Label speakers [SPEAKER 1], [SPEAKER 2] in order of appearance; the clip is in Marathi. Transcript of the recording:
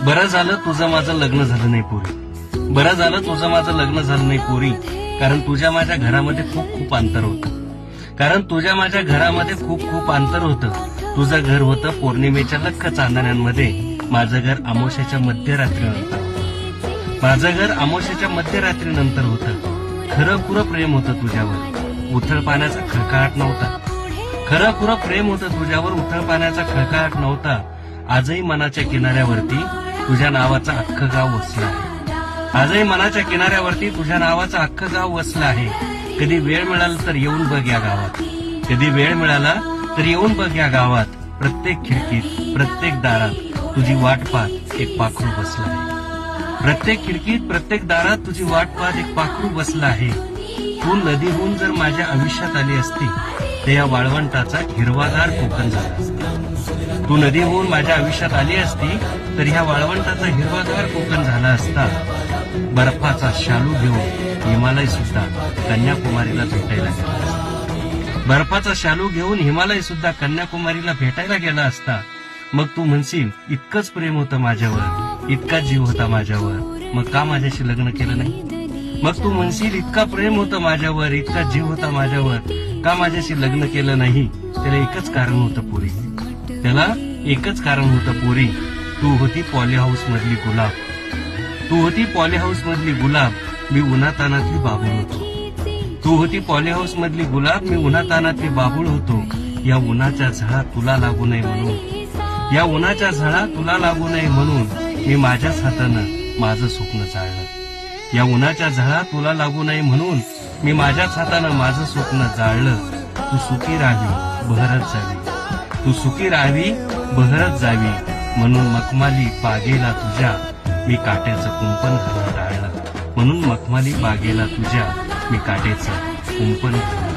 [SPEAKER 1] बरं झालं तुझं माझं लग्न झालं नाही पोरी, बरं झालं तुझं माझं लग्न झालं नाही पोरी, कारण तुझ्या माझ्या घरामध्ये खूप खूप अंतर होतं, कारण तुझ्या माझ्या घरामध्ये खूप खूप अंतर होतं. तुझं घर होतं पौर्णिमेच्या लख्ख चांदण्यांमध्ये, माझं घर अमावस्येच्या मध्यरात्रीनंतर होतं. माझं घर अमावस्येच्या मध्यरात्रीनंतर होतं. खरं पुरं प्रेम होतं तुझ्यावर, उथळ पाण्याचा खळखळाट नव्हता. खरं पुरं प्रेम होतं तुझ्यावर, उथळ पाण्याचा खळखळाट नव्हता. आजही मनाच्या किनाऱ्यावरती तुझ्या नावाचं अख्खं गाव वसलं आहे. आजही मनाच्या किनाऱ्यावरती तुझ्या नावाचं अख्खं गाव वसलं आहे. कधी वेळ मिळाला तर येऊन बघ या गावात, कधी वेळ मिळाला तर येऊन बघ या गावात. प्रत्येक खिडकीत प्रत्येक दारात तुझी वाट पाहत एक पाखरू बसलं आहे. प्रत्येक खिडकीत प्रत्येक दारात तुझी वाट पाहत एक पाखरू बसलं आहे. तू नदीहून जर माझ्या आयुष्यात आली असती तर या वाळवंटाचा हिरवागार कोकण झाला असता. तू नदीहून माझ्या आयुष्यात आली असती तर ह्या वाळवंटाचा हिरवागार कोकण झाला असता. बर्फाचा शालू घेऊन हिमालय सुद्धा कन्याकुमारीला भेटायला गेला असता. बर्फाचा शालू घेऊन हिमालय सुद्धा कन्याकुमारीला भेटायला गेला असता. मग तू म्हणशील इतकंच प्रेम होतं माझ्यावर, इतका जीव होता माझ्यावर, मग का माझ्याशी लग्न केलं नाही? मग तू म्हणशील इतका प्रेम होतं माझ्यावर, इतका जीव होता माझ्यावर, का माझ्याशी लग्न केलं नाही? त्याला एकच कारण होतं पोरी, त्याला एकच कारण होतं पोरी. तू होती पॉली हाऊस मधली गुलाब, तू होती पॉली हाऊस मधली गुलाब, मी उन्हातानातली बाबूळ होतो. तू होती पॉली हाऊस मधली गुलाब, मी उन्हातानातली बाबूळ होतो. या उन्हाच्या झळा तुला लागू नये म्हणून, या उन्हाच्या झळा तुला लागू नये म्हणून मी माझ्याच हातानं माझं स्वप्न जाळलं. या उन्हाच्या झळा तुला लागू नये म्हणून मी माझ्याच हातानं माझं स्वप्न जाळलं. तू सुखी राहावी बहरत जावी, तू सुखी राहावी बहरत जावी, म्हणून मखमाली बागेला तुझ्या मी काट्याचं कुंपण घालून टाळलं. म्हणून मखमाली बागेला तुझ्या मी काट्याचं कुंपण घालून